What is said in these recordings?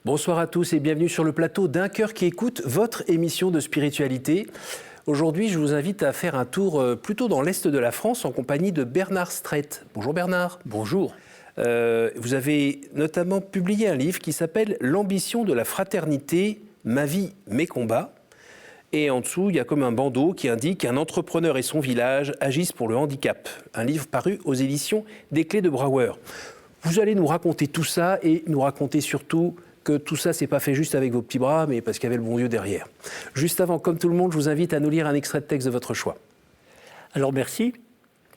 Bonsoir à tous et bienvenue sur le plateau d'Un cœur qui écoute, votre émission de spiritualité. Aujourd'hui, je vous invite à faire un tour plutôt dans l'Est de la France en compagnie de Bernard Streit. Bonjour Bernard. Bonjour. Vous avez notamment publié un livre qui s'appelle « L'ambition de la fraternité, ma vie, mes combats ». Et en dessous, il y a comme un bandeau qui indique qu'un entrepreneur et son village agissent pour le handicap. Un livre paru aux éditions des Clés de Brouwer. Vous allez nous raconter tout ça et nous raconter surtout que tout ça, c'est pas fait juste avec vos petits bras, mais parce qu'il y avait le bon Dieu derrière. Juste avant, comme tout le monde, je vous invite à nous lire un extrait de texte de votre choix. Alors merci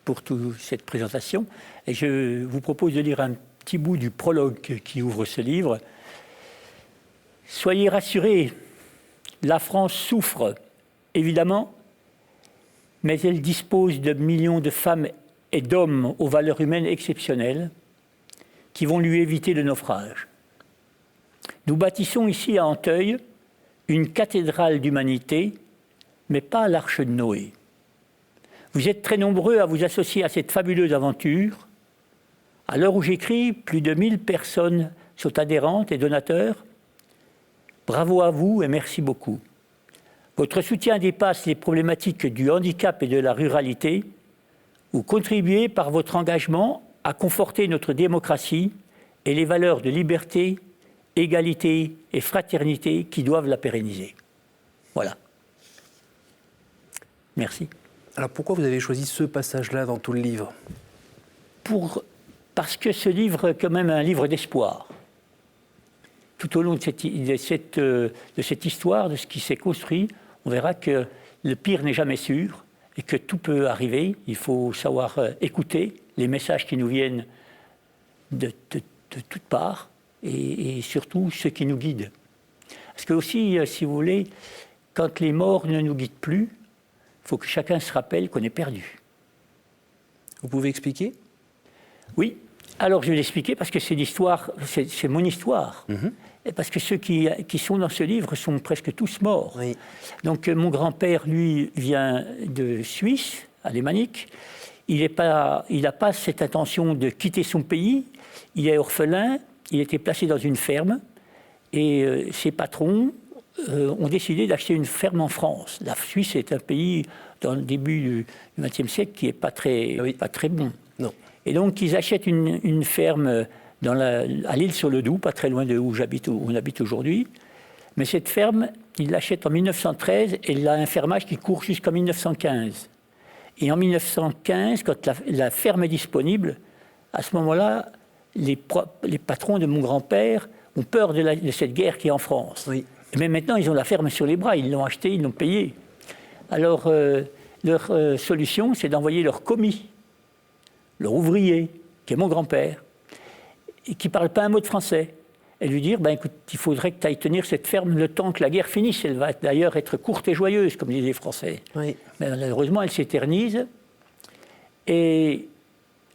pour toute cette présentation. Et je vous propose de lire un petit bout du prologue qui ouvre ce livre. Soyez rassurés, la France souffre, évidemment, mais elle dispose de millions de femmes et d'hommes aux valeurs humaines exceptionnelles qui vont lui éviter le naufrage. Nous bâtissons ici à Anteuil une cathédrale d'humanité, mais pas l'Arche de Noé. Vous êtes très nombreux à vous associer à cette fabuleuse aventure. À l'heure où j'écris, plus de 1000 personnes sont adhérentes et donateurs. Bravo à vous et merci beaucoup. Votre soutien dépasse les problématiques du handicap et de la ruralité. Vous contribuez par votre engagement à conforter notre démocratie et les valeurs de liberté, égalité et fraternité qui doivent la pérenniser. Voilà. Merci. Alors pourquoi vous avez choisi ce passage-là dans tout le livre ? Parce que ce livre est quand même un livre d'espoir. Tout au long de cette histoire, de ce qui s'est construit, on verra que le pire n'est jamais sûr et que tout peut arriver. Il faut savoir écouter les messages qui nous viennent de toutes parts. Et surtout ceux qui nous guident. Parce que aussi, si vous voulez, quand les morts ne nous guident plus, il faut que chacun se rappelle qu'on est perdu. Vous pouvez expliquer ? Oui, alors je vais l'expliquer parce que c'est l'histoire, c'est mon histoire. Et parce que ceux qui sont dans ce livre sont presque tous morts. Oui. Donc mon grand-père, lui, vient de Suisse, alémanique. Il n'a pas cette intention de quitter son pays. Il est orphelin. Il était placé dans une ferme et ses patrons ont décidé d'acheter une ferme en France. La Suisse est un pays, dans le début du XXe siècle, qui n'est pas très bon. Non. Et donc, ils achètent une ferme à l'Île-sur-le-Doubs, pas très loin de où on habite aujourd'hui. Mais cette ferme, ils l'achètent en 1913 et il a un fermage qui court jusqu'en 1915. Et en 1915, quand la ferme est disponible, à ce moment-là, les patrons de mon grand-père ont peur de cette guerre qui est en France. Oui. Mais maintenant, ils ont la ferme sur les bras, ils l'ont achetée, ils l'ont payée. Alors, leur solution, c'est d'envoyer leur commis, leur ouvrier, qui est mon grand-père, et qui ne parle pas un mot de français, et lui dire, écoute, il faudrait que tu ailles tenir cette ferme le temps que la guerre finisse. Elle va d'ailleurs être courte et joyeuse, comme disent les Français. Oui. Mais malheureusement, elle s'éternise. Et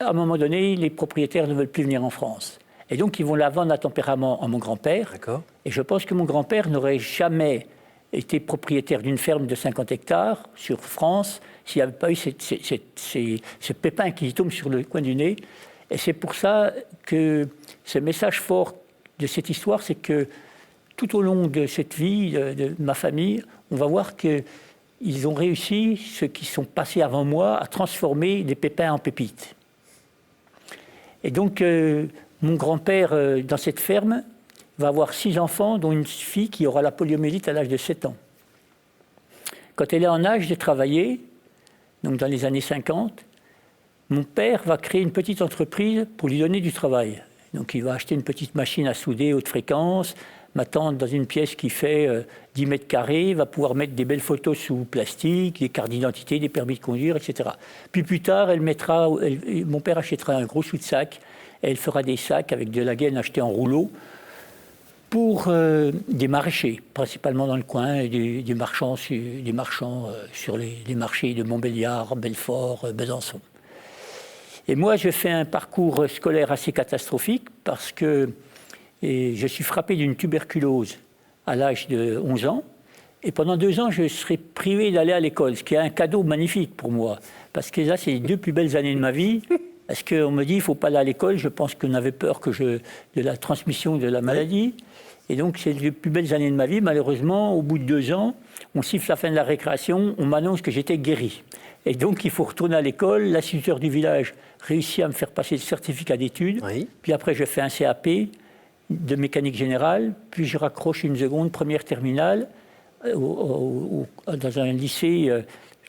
à un moment donné, les propriétaires ne veulent plus venir en France. Et donc, ils vont la vendre à tempérament à mon grand-père. D'accord. Et je pense que mon grand-père n'aurait jamais été propriétaire d'une ferme de 50 hectares sur France s'il n'y avait pas eu ce pépin qui tombe sur le coin du nez. Et c'est pour ça que ce message fort de cette histoire, c'est que tout au long de cette vie, de ma famille, on va voir qu'ils ont réussi, ceux qui sont passés avant moi, à transformer des pépins en pépites. Et donc, mon grand-père, dans cette ferme, va avoir 6 enfants, dont une fille qui aura la poliomyélite à l'âge de 7 ans. Quand elle est en âge de travailler, donc dans les années 50, mon père va créer une petite entreprise pour lui donner du travail. Donc, il va acheter une petite machine à souder haute fréquence, m'attendre dans une pièce qui fait 10 mètres carrés, va pouvoir mettre des belles photos sous plastique, des cartes d'identité, des permis de conduire, etc. Puis plus tard, mon père achètera un gros chou de sac, et elle fera des sacs avec de la gaine achetée en rouleau pour des maraîchers, principalement dans le coin, et des marchands sur les marchés de Montbéliard, Belfort, Besançon. Et moi, je fais un parcours scolaire assez catastrophique parce que je suis frappé d'une tuberculose à l'âge de 11 ans. Et pendant 2 ans, je serai privé d'aller à l'école, ce qui est un cadeau magnifique pour moi. Parce que là, c'est les 2 plus belles années de ma vie. Parce qu'on me dit qu'il ne faut pas aller à l'école. Je pense qu'on avait peur de la transmission de la maladie. Et donc, c'est les plus belles années de ma vie. Malheureusement, au bout de 2 ans, on siffle la fin de la récréation, on m'annonce que j'étais guéri. Et donc, il faut retourner à l'école. L'instituteur du village réussit à me faire passer le certificat d'études. Oui. Puis après, je fais un CAP de mécanique générale. Puis je raccroche une seconde, première terminale dans un lycée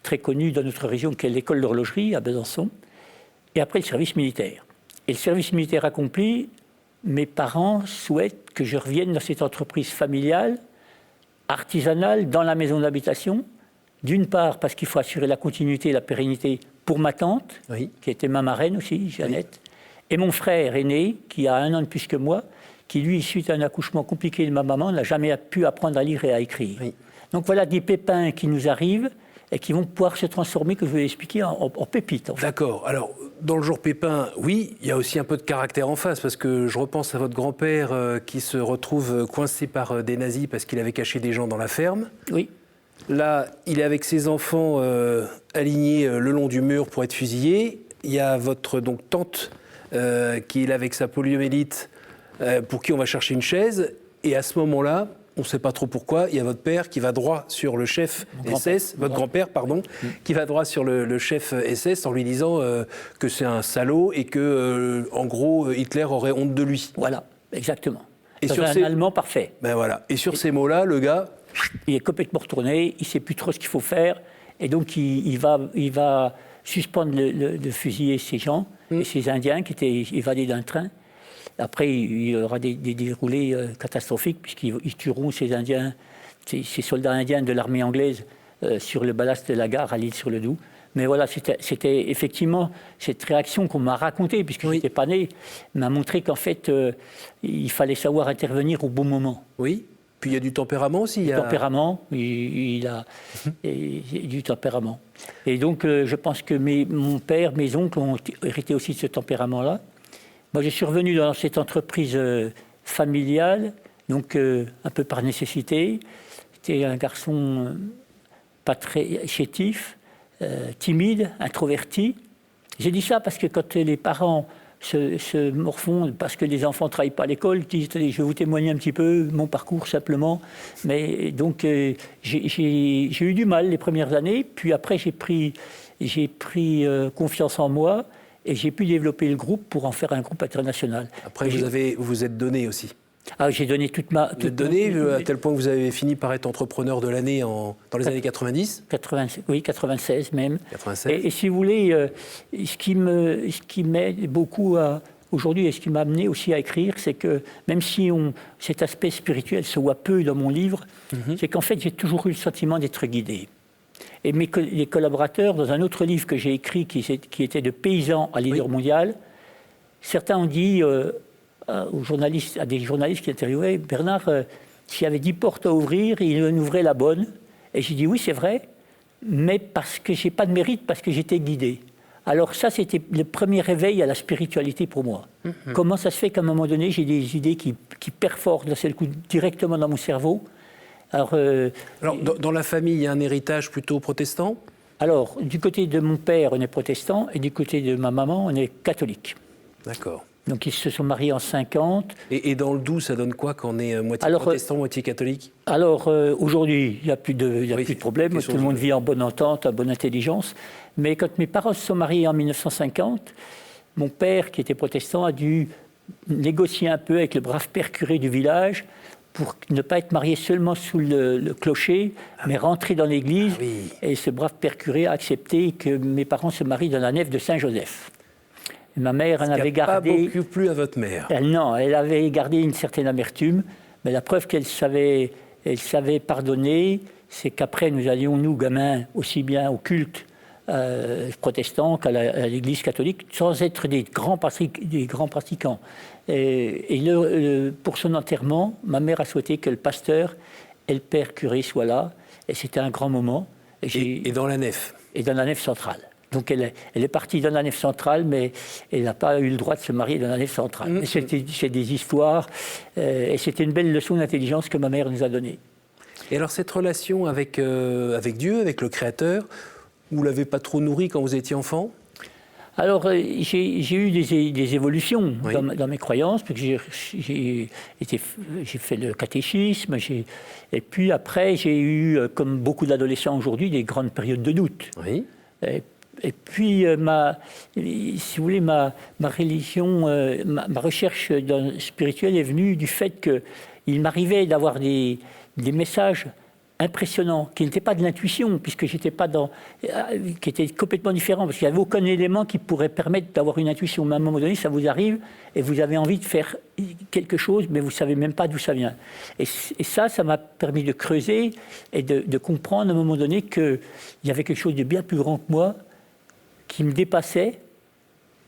très connu dans notre région, qui est l'école d'horlogerie à Besançon. Et après, le service militaire. Et le service militaire accompli, mes parents souhaitent que je revienne dans cette entreprise familiale, artisanale, dans la maison d'habitation. D'une part, parce qu'il faut assurer la continuité et la pérennité pour ma tante, Oui. qui était ma marraine aussi, Jeannette, et mon frère aîné, qui a 1 an de plus que moi, qui lui, suite à un accouchement compliqué de ma maman, n'a jamais pu apprendre à lire et à écrire. Oui. Donc voilà des pépins qui nous arrivent et qui vont pouvoir se transformer, que je vais expliquer, en pépites. En fait. D'accord. Alors, dans le jour Pépin, oui, il y a aussi un peu de caractère en face, parce que je repense à votre grand-père qui se retrouve coincé par des nazis parce qu'il avait caché des gens dans la ferme. Oui. Là, il est avec ses enfants alignés le long du mur pour être fusillés. Il y a votre donc, tante qui est là avec sa poliomyélite pour qui on va chercher une chaise. Et à ce moment-là, on ne sait pas trop pourquoi, il y a votre père qui va droit sur le chef SS, votre grand-père, pardon, qui va droit sur le chef SS en lui disant que c'est un salaud et que, en gros, Hitler aurait honte de lui. Voilà, exactement. Et C'est sur un Allemand parfait. Ben voilà. Et sur ces mots-là, le gars... Il est complètement retourné, il ne sait plus trop ce qu'il faut faire, et donc il va suspendre de fusiller ces gens, et ces Indiens qui étaient évadés d'un train. Après, il y aura des déroulés catastrophiques, puisqu'ils tueront ces Indiens, ces soldats indiens de l'armée anglaise sur le ballast de la gare à l'Île-sur-le-Doubs. Mais voilà, c'était effectivement cette réaction qu'on m'a racontée, puisque je n'étais pas né, m'a montré qu'en fait, il fallait savoir intervenir au bon moment. Oui. Puis il y a du tempérament aussi. Du tempérament, il a du tempérament. Et donc, je pense que mon père, mes oncles ont hérité aussi de ce tempérament-là. Moi, je suis revenu dans cette entreprise familiale, donc un peu par nécessité. J'étais un garçon pas très chétif, timide, introverti. J'ai dit ça parce que quand les parents se morfondent parce que les enfants ne travaillent pas à l'école, ils disent, je vais vous témoigner un petit peu mon parcours simplement. Mais donc j'ai eu du mal les premières années, puis après j'ai pris confiance en moi et j'ai pu développer le groupe pour en faire un groupe international. Après vous êtes donné aussi. Ah, j'ai donné toute ma... Vous êtes donné à tel point que vous avez fini par être entrepreneur de l'année dans les années 90 Oui, 96 même. 96. Et si vous voulez, ce qui m'aide beaucoup aujourd'hui et ce qui m'a amené aussi à écrire, c'est que même si cet aspect spirituel se voit peu dans mon livre, c'est qu'en fait j'ai toujours eu le sentiment d'être guidé. Et les collaborateurs, dans un autre livre que j'ai écrit qui était de paysans à leader mondial, certains ont dit... à des journalistes qui interviewaient, Bernard, s'il y avait 10 portes à ouvrir, il en ouvrait la bonne. Et j'ai dit oui, c'est vrai, mais parce que je n'ai pas de mérite, parce que j'étais guidé. Alors ça, c'était le premier réveil à la spiritualité pour moi. Comment ça se fait qu'à un moment donné, j'ai des idées qui perforent d'un seul coup directement dans mon cerveau. Alors dans la famille, il y a un héritage plutôt protestant ? Alors, du côté de mon père, on est protestant, et du côté de ma maman, on est catholique. D'accord. Donc ils se sont mariés en 50. Et dans le Doubs, ça donne quoi quand on est moitié protestant, moitié catholique ? Alors aujourd'hui, il n'y a plus de problème, tout le monde vit en bonne entente, en bonne intelligence. Mais quand mes parents se sont mariés en 1950, mon père, qui était protestant, a dû négocier un peu avec le brave père curé du village pour ne pas être marié seulement sous le clocher, mais rentrer dans l'église. Et ce brave père curé a accepté que mes parents se marient dans la nef de Saint-Joseph. Ma mère en avait gardé... pas beaucoup plu à votre mère. Non, elle avait gardé une certaine amertume, mais la preuve qu'elle savait pardonner, c'est qu'après nous allions, nous, gamins, aussi bien au culte protestant qu'à l'église catholique, sans être des grands pratiquants. Et pour son enterrement, ma mère a souhaité que le pasteur et le père curé soient là, et c'était un grand moment. Et dans la nef ? Et dans la nef centrale. Donc elle est partie dans la nef centrale, mais elle n'a pas eu le droit de se marier dans la nef centrale. C'est des histoires, et c'était une belle leçon d'intelligence que ma mère nous a donnée. Et alors cette relation avec Dieu, avec le Créateur, vous ne l'avez pas trop nourrie quand vous étiez enfant ? Alors, j'ai eu des évolutions Oui. dans mes croyances, parce que j'ai fait le catéchisme, et puis après, j'ai eu, comme beaucoup d'adolescents aujourd'hui, des grandes périodes de doute. Oui. Et puis, si vous voulez, ma religion, ma recherche spirituelle est venue du fait qu'il m'arrivait d'avoir des messages impressionnants, qui n'étaient pas de l'intuition, puisque j'étais pas qui étaient complètement différents, parce qu'il n'y avait aucun élément qui pourrait permettre d'avoir une intuition. Mais à un moment donné, ça vous arrive, et vous avez envie de faire quelque chose, mais vous ne savez même pas d'où ça vient. Et ça m'a permis de creuser et de comprendre à un moment donné qu'il y avait quelque chose de bien plus grand que moi, qui me dépassait.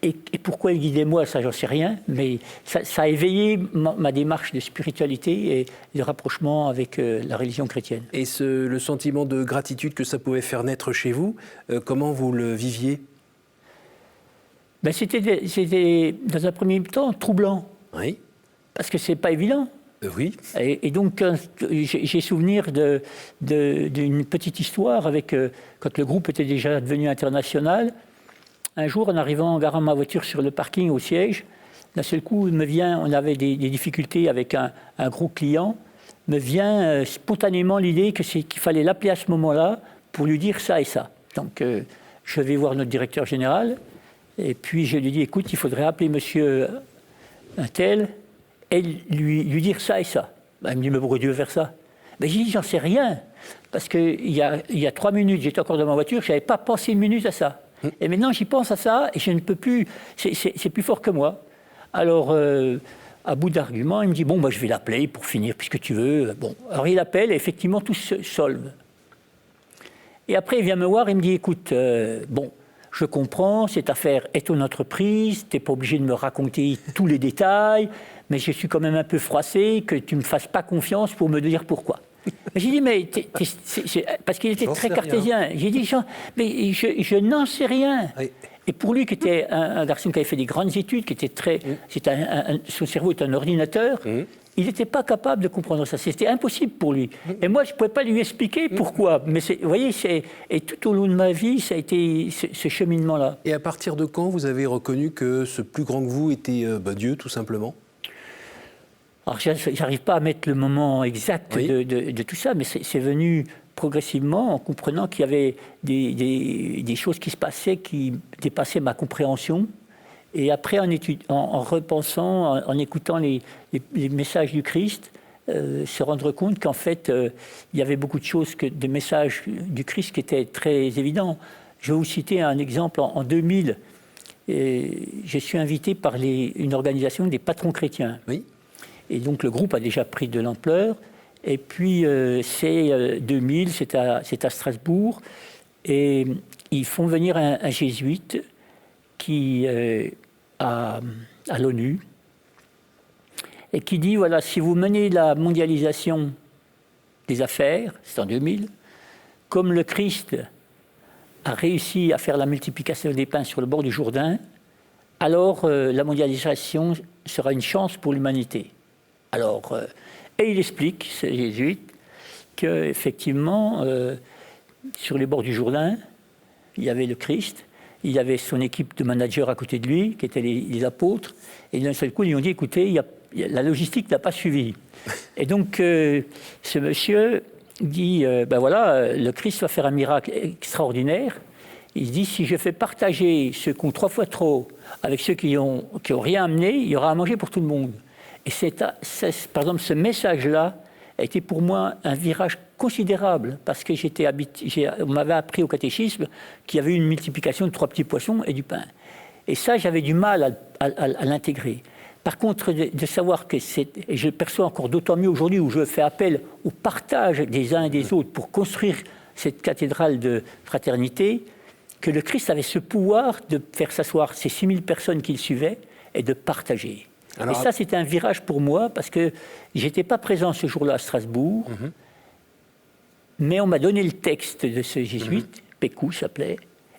Et pourquoi il guidait moi, ça j'en sais rien, mais ça a éveillé ma démarche de spiritualité et de rapprochement avec la religion chrétienne. Et le sentiment de gratitude que ça pouvait faire naître chez vous, comment vous le viviez? Ben, c'était dans un premier temps troublant, Oui. parce que c'est pas évident. Oui. Et donc j'ai souvenir d'une petite histoire avec quand le groupe était déjà devenu international. Un jour, en arrivant, en garant ma voiture sur le parking au siège, d'un seul coup, on avait des difficultés avec un gros client, me vient spontanément l'idée qu'il fallait l'appeler à ce moment-là pour lui dire ça et ça. Donc, je vais voir notre directeur général, et puis je lui dis, écoute, il faudrait appeler monsieur un tel et lui dire ça et ça. Ben, il me dit, mais pourquoi tu veux faire ça? Ben, j'ai dit, j'en sais rien, parce qu'il y a 3 minutes, j'étais encore dans ma voiture, je n'avais pas pensé une minute à ça. Et maintenant, j'y pense à ça et je ne peux plus. C'est plus fort que moi. Alors, à bout d'arguments, il me dit bon, bah, je vais l'appeler pour finir, puisque tu veux. Bon, alors il appelle et effectivement, tout se solve. Et après, il vient me voir et me dit écoute, bon, je comprends, cette affaire est ton entreprise, tu n'es pas obligé de me raconter tous les détails, mais je suis quand même un peu froissé que tu ne me fasses pas confiance pour me dire pourquoi. J'ai dit, mais parce qu'il était très cartésien. J'ai dit, mais je n'en sais rien. Oui. Et pour lui, qui était un garçon qui avait fait des grandes études, qui était son cerveau est un ordinateur, il n'était pas capable de comprendre ça. C'était impossible pour lui. Et moi, je ne pouvais pas lui expliquer pourquoi. Mais vous voyez, et tout au long de ma vie, ça a été ce cheminement-là. Et à partir de quand vous avez reconnu que ce plus grand que vous était Dieu, tout simplement? Alors, je n'arrive pas à mettre le moment exact de tout ça, mais c'est venu progressivement en comprenant qu'il y avait des choses qui se passaient qui dépassaient ma compréhension. Et après, en repensant, en écoutant les messages du Christ, se rendre compte qu'en fait, il y avait beaucoup de choses, des messages du Christ qui étaient très évidents. Je vais vous citer un exemple. En 2000, je suis invité par une organisation des patrons chrétiens. Oui. Et donc le groupe a déjà pris de l'ampleur. Et puis c'est 2000, c'est à Strasbourg. Et ils font venir un jésuite qui à l'ONU et qui dit, voilà, si vous menez la mondialisation des affaires, c'est en 2000, comme le Christ a réussi à faire la multiplication des pains sur le bord du Jourdain, alors la mondialisation sera une chance pour l'humanité. Alors, et il explique, ce jésuite, qu'effectivement, sur les bords du Jourdain, il y avait le Christ, il y avait son équipe de managers à côté de lui, qui étaient les apôtres, et d'un seul coup, ils lui ont dit, écoutez, la logistique n'a pas suivi. Et donc, ce monsieur dit, ben voilà, le Christ va faire un miracle extraordinaire. Il dit, si je fais partager ceux qui ont 3 fois trop avec ceux qui ont rien amené, il y aura à manger pour tout le monde. Et par exemple, ce message-là a été pour moi un virage considérable, parce que on m'avait appris au catéchisme qu'il y avait une multiplication de 3 petits poissons et du pain. Et ça, j'avais du mal à l'intégrer. Par contre, de savoir que et je le perçois encore d'autant mieux aujourd'hui, où je fais appel au partage des uns et des autres pour construire cette cathédrale de fraternité, que le Christ avait ce pouvoir de faire s'asseoir ces 6000 personnes qu'il suivait et de partager. Alors, et ça, c'était un virage pour moi, parce que je n'étais pas présent ce jour-là à Strasbourg, mais on m'a donné le texte de ce jésuite, Pécou s'appelait,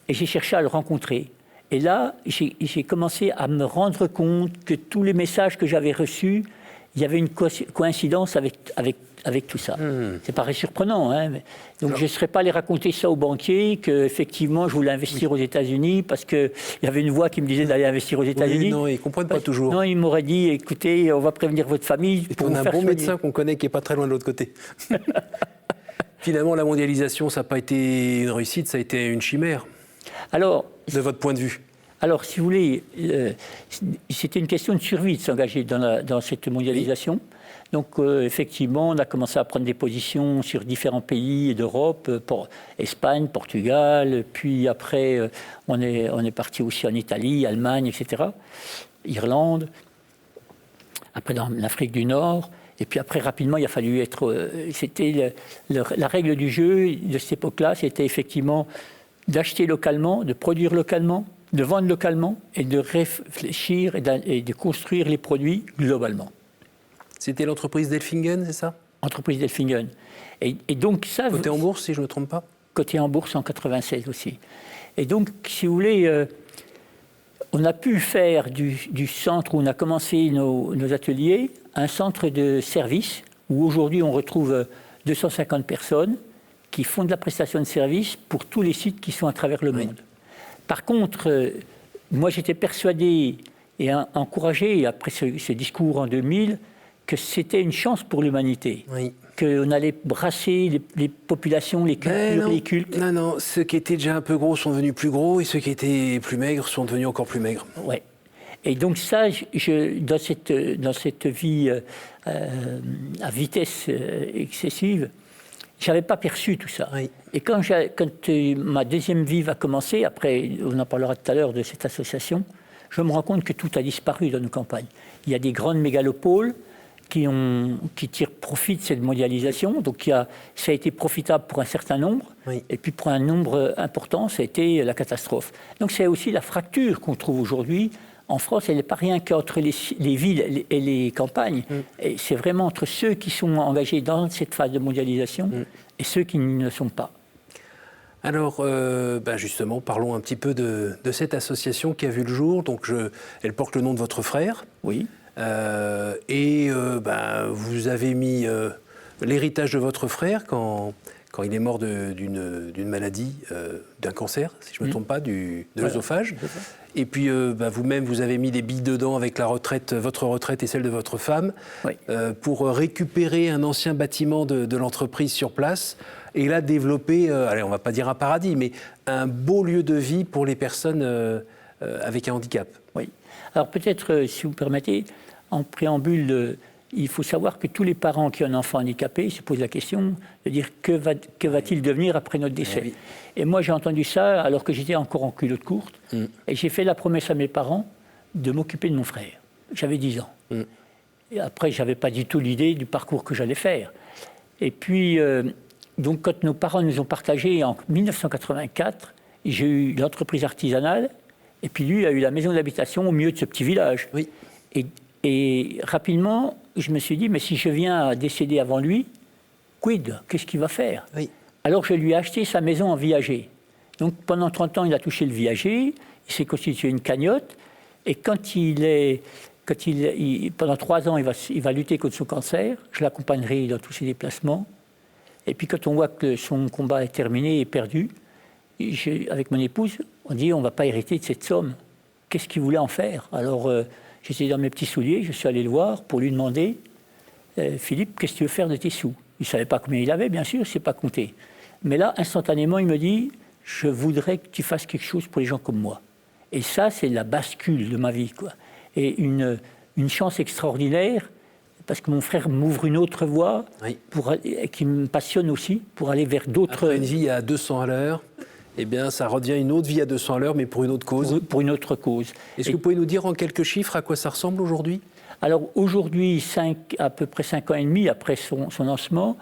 et j'ai cherché à le rencontrer. Et là, j'ai commencé à me rendre compte que tous les messages que j'avais reçus, il il y avait une coïncidence avec tout ça. C'est paraît surprenant, hein, donc je ne serais pas allé raconter ça aux banquiers, qu'effectivement je voulais investir aux États-Unis, parce qu'il y avait une voix qui me disait d'aller investir aux États-Unis. Oui, non, ils ne comprennent pas toujours. Non, ils m'auraient dit, écoutez, on va prévenir votre famille. Et on a un bon médecin qu'on connaît qui n'est pas très loin de l'autre côté. Finalement, la mondialisation, ça n'a pas été une réussite, ça a été une chimère. Alors, de votre point de vue? Alors, si vous voulez, c'était une question de survie de s'engager dans cette mondialisation. Oui. Donc, effectivement, on a commencé à prendre des positions sur différents pays d'Europe, Espagne, Portugal, puis après, on est parti aussi en Italie, Allemagne, etc., Irlande, après dans l'Afrique du Nord. Et puis après, rapidement, il a fallu être... C'était la règle du jeu de cette époque-là, c'était effectivement d'acheter localement, de produire localement, de vendre localement et de réfléchir et de construire les produits globalement. C'était l'entreprise Delfingen, c'est ça? Entreprise Delfingen. Et donc ça... Coté en bourse, si je ne me trompe pas? Coté en bourse en 96 aussi. Et donc, si vous voulez, on a pu faire du centre où on a commencé nos ateliers un centre de service où aujourd'hui on retrouve 250 personnes qui font de la prestation de service pour tous les sites qui sont à travers le monde. Par contre, moi j'étais persuadé et encouragé, après ce discours en 2000, que c'était une chance pour l'humanité, qu'on allait brasser les populations, les cultures, les cultes. Non, ceux qui étaient déjà un peu gros sont devenus plus gros et ceux qui étaient plus maigres sont devenus encore plus maigres. Ouais. Et donc ça, dans cette vie à vitesse excessive, je n'avais pas perçu tout ça. Oui. Et quand ma deuxième vie va commencer, après, on en parlera tout à l'heure de cette association, je me rends compte que tout a disparu dans nos campagnes. Il y a des grandes mégalopoles qui tirent profit de cette mondialisation. Donc ça a été profitable pour un certain nombre, et puis pour un nombre important, ça a été la catastrophe. Donc c'est aussi la fracture qu'on trouve aujourd'hui. En France, elle n'est pas rien qu'entre les villes et les campagnes. Et c'est vraiment entre ceux qui sont engagés dans cette phase de mondialisation et ceux qui ne sont pas. Alors, justement, parlons un petit peu de cette association qui a vu le jour. Donc, elle porte le nom de votre frère. Oui. Vous avez mis l'héritage de votre frère quand il est mort d'une maladie, d'un cancer, si je ne me trompe pas, de l'œsophage. Et puis vous-même, vous avez mis des billes dedans avec la retraite, votre retraite et celle de votre femme, pour récupérer un ancien bâtiment de l'entreprise sur place et là développer, on ne va pas dire un paradis, mais un beau lieu de vie pour les personnes avec un handicap. Oui. Alors peut-être, si vous permettez, en préambule, il faut savoir que tous les parents qui ont un enfant handicapé se posent la question de dire que va-t-il devenir après notre décès. Oui. Et moi, j'ai entendu ça alors que j'étais encore en culotte courte. Et j'ai fait la promesse à mes parents de m'occuper de mon frère. J'avais 10 ans. Et après, je n'avais pas du tout l'idée du parcours que j'allais faire. Et puis, donc, quand nos parents nous ont partagé en 1984, j'ai eu l'entreprise artisanale, et puis lui a eu la maison d'habitation au milieu de ce petit village. Oui. Et rapidement, je me suis dit, mais si je viens à décéder avant lui, quid? Qu'est-ce qu'il va faire? Oui. Alors je lui ai acheté sa maison en viager. Donc pendant 30 ans, il a touché le viager, il s'est constitué une cagnotte, et pendant 3 ans, il va lutter contre son cancer, je l'accompagnerai dans tous ses déplacements. Et puis quand on voit que son combat est terminé et perdu, avec mon épouse, on dit, on ne va pas hériter de cette somme. Qu'est-ce qu'il voulait en faire? Alors, j'étais dans mes petits souliers, je suis allé le voir pour lui demander Philippe, qu'est-ce que tu veux faire de tes sous? Il ne savait pas combien il avait, bien sûr, il ne sait pas compter. Mais là, instantanément, il me dit je voudrais que tu fasses quelque chose pour les gens comme moi. Et ça, c'est la bascule de ma vie, quoi. Et une chance extraordinaire, parce que mon frère m'ouvre une autre voie qui me passionne aussi, pour aller vers d'autres. Après une vie à 200 à l'heure, eh bien, ça redevient une autre vie à 200 à l'heure, mais pour une autre cause. Pour une autre cause. Est-ce que vous pouvez nous dire en quelques chiffres à quoi ça ressemble aujourd'hui? Alors aujourd'hui, à peu près 5 ans et demi après son lancement,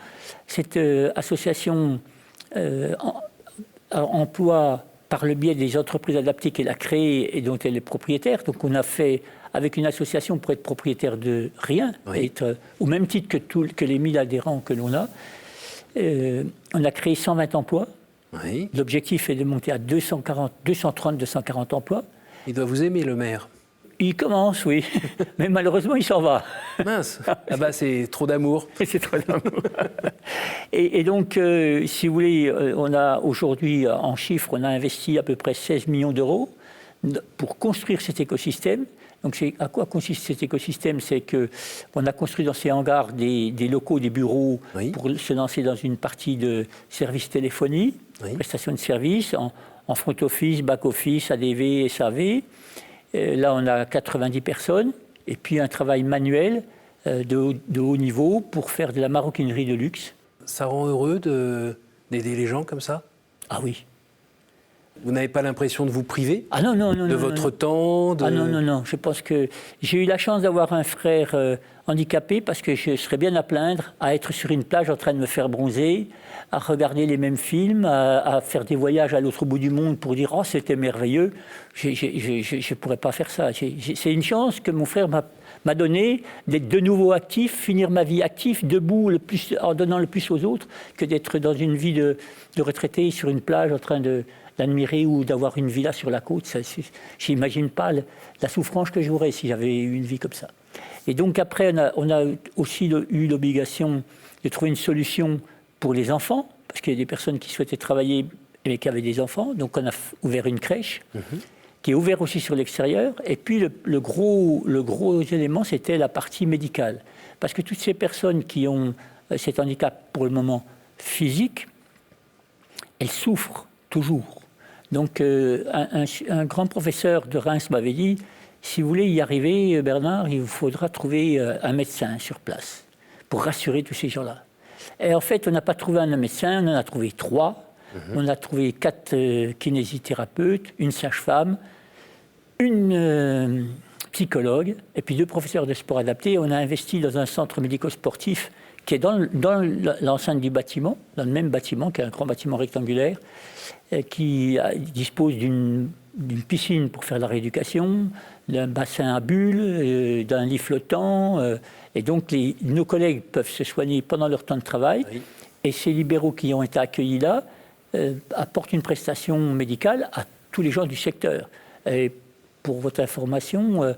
cette association emploie par le biais des entreprises adaptées qu'elle a créées et dont elle est propriétaire. Donc on a fait, avec une association pour être propriétaire de rien, être au même titre que les 1000 adhérents que l'on a, on a créé 120 emplois. Oui. L'objectif est de monter à 230, 240 emplois. Il doit vous aimer, le maire. Il commence, oui. Mais malheureusement, il s'en va. Mince. Ah bah c'est trop d'amour. C'est trop d'amour. Et donc, si vous voulez, on a aujourd'hui, en chiffres, on a investi à peu près 16 millions d'euros pour construire cet écosystème. Donc, à quoi consiste cet écosystème? C'est qu'on a construit dans ces hangars des locaux, des bureaux, Oui. pour se lancer dans une partie de service téléphonie, Oui. prestation de services, en front office, back office, ADV, SAV. Là, on a 90 personnes. Et puis, un travail manuel de haut niveau pour faire de la maroquinerie de luxe. Ça rend heureux d'aider les gens comme ça? Ah oui. Vous n'avez pas l'impression de vous priver Ah non, non, non. de non, votre non. temps Ah non, non, non. Je pense que j'ai eu la chance d'avoir un frère handicapé parce que je serais bien à plaindre à être sur une plage en train de me faire bronzer, à regarder les mêmes films, à faire des voyages à l'autre bout du monde pour dire « Oh, c'était merveilleux ». Je ne pourrais pas faire ça. C'est une chance que mon frère m'a donné d'être de nouveau actif, finir ma vie actif, debout, en donnant le plus aux autres, que d'être dans une vie de retraité sur une plage en train d'admirer ou d'avoir une villa sur la côte. Je n'imagine pas la souffrance que j'aurais si j'avais eu une vie comme ça. Et donc après, on a aussi eu l'obligation de trouver une solution pour les enfants, parce qu'il y a des personnes qui souhaitaient travailler et qui avaient des enfants. Donc on a ouvert une crèche, qui est ouverte aussi sur l'extérieur. Et puis le gros élément, c'était la partie médicale. Parce que toutes ces personnes qui ont cet handicap pour le moment physique, elles souffrent toujours. Donc, un grand professeur de Reims m'avait dit, si vous voulez y arriver, Bernard, il vous faudra trouver un médecin sur place pour rassurer tous ces gens-là. Et en fait, on n'a pas trouvé un médecin, on en a trouvé 3. On a trouvé 4 kinésithérapeutes, une sage-femme, une psychologue, et puis 2 professeurs de sport adapté. On a investi dans un centre médico-sportif qui est dans l'enceinte du bâtiment, dans le même bâtiment, qui est un grand bâtiment rectangulaire, qui dispose d'une piscine pour faire la rééducation, d'un bassin à bulles, d'un lit flottant. Et donc, nos collègues peuvent se soigner pendant leur temps de travail. Oui. Et ces libéraux qui ont été accueillis là apportent une prestation médicale à tous les gens du secteur. Et pour votre information,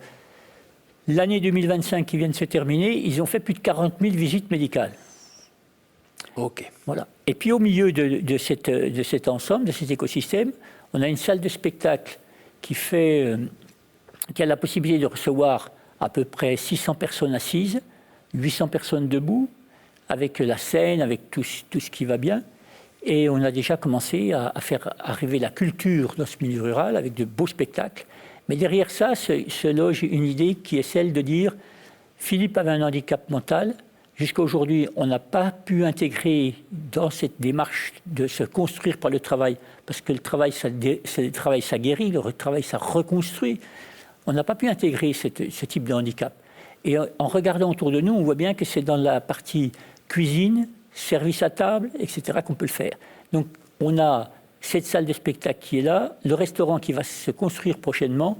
l'année 2025 qui vient de se terminer, ils ont fait plus de 40 000 visites médicales. Ok. Voilà. Et puis au milieu de cet ensemble, de cet écosystème, on a une salle de spectacle qui a la possibilité de recevoir à peu près 600 personnes assises, 800 personnes debout, avec la scène, avec tout ce qui va bien. Et on a déjà commencé à faire arriver la culture dans ce milieu rural avec de beaux spectacles. Mais derrière ça se loge une idée qui est celle de dire Philippe avait un handicap mental. Jusqu'à aujourd'hui, on n'a pas pu intégrer dans cette démarche de se construire par le travail, parce que le travail, ça guérit, le travail, ça reconstruit. On n'a pas pu intégrer ce type de handicap. Et en regardant autour de nous, on voit bien que c'est dans la partie cuisine, service à table, etc., qu'on peut le faire. Donc, on a cette salle de spectacle qui est là, le restaurant qui va se construire prochainement,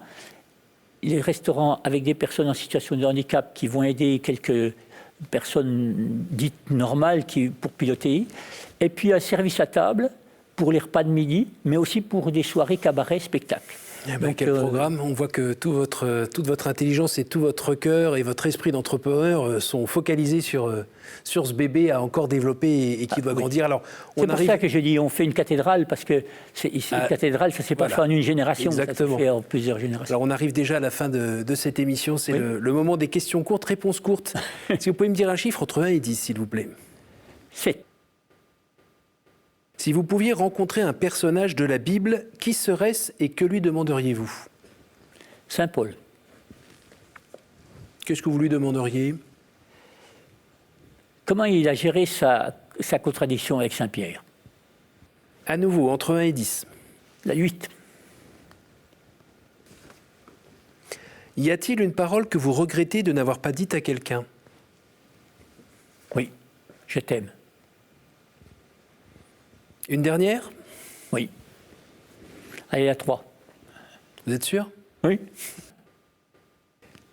les restaurants avec des personnes en situation de handicap qui vont aider quelques personnes dites normales pour piloter, et puis un service à table pour les repas de midi, mais aussi pour des soirées cabaret spectacles. Eh ben, quel programme! On voit que toute votre intelligence et tout votre cœur et votre esprit d'entrepreneur sont focalisés sur ce bébé à encore développer et qui doit grandir. Alors, c'est pour ça que je dis on fait une cathédrale, parce que une cathédrale, ça ne s'est pas fait en une génération, exactement. Ça s'est fait en plusieurs générations. Alors on arrive déjà à la fin de cette émission, c'est le moment des questions courtes, réponses courtes. Si vous pouvez me dire un chiffre entre 1 et 10, s'il vous plaît. 7. Si vous pouviez rencontrer un personnage de la Bible, qui serait-ce et que lui demanderiez-vous? Saint Paul. Qu'est-ce que vous lui demanderiez? Comment il a géré sa contradiction avec Saint-Pierre? À nouveau, entre 1 et 10. La 8. Y a-t-il une parole que vous regrettez de n'avoir pas dite à quelqu'un? Oui, je t'aime. Une dernière? Oui. Allez, la 3. Vous êtes sûr? Oui.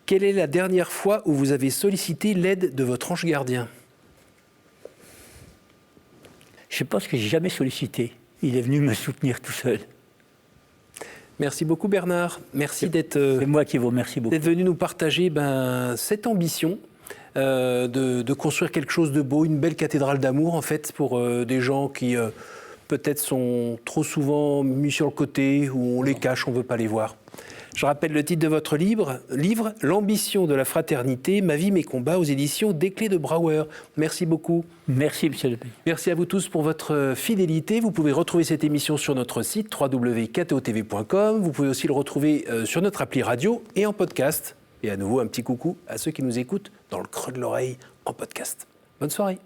Quelle est la dernière fois où vous avez sollicité l'aide de votre ange gardien? Je pense que j'ai jamais sollicité. Il est venu me soutenir tout seul. Merci beaucoup Bernard. Merci d'être C'est moi qui vous remercie beaucoup. venu nous partager cette ambition de construire quelque chose de beau, une belle cathédrale d'amour en fait pour des gens qui peut-être sont trop souvent mis sur le côté ou on les cache, on ne veut pas les voir. Je rappelle le titre de votre livre, L'ambition de la fraternité, ma vie, mes combats, aux éditions Desclés de Brouwer. Merci beaucoup. Merci, monsieur Lepay. Merci à vous tous pour votre fidélité. Vous pouvez retrouver cette émission sur notre site www.ktotv.com. Vous pouvez aussi le retrouver sur notre appli radio et en podcast. Et à nouveau, un petit coucou à ceux qui nous écoutent dans le creux de l'oreille en podcast. Bonne soirée.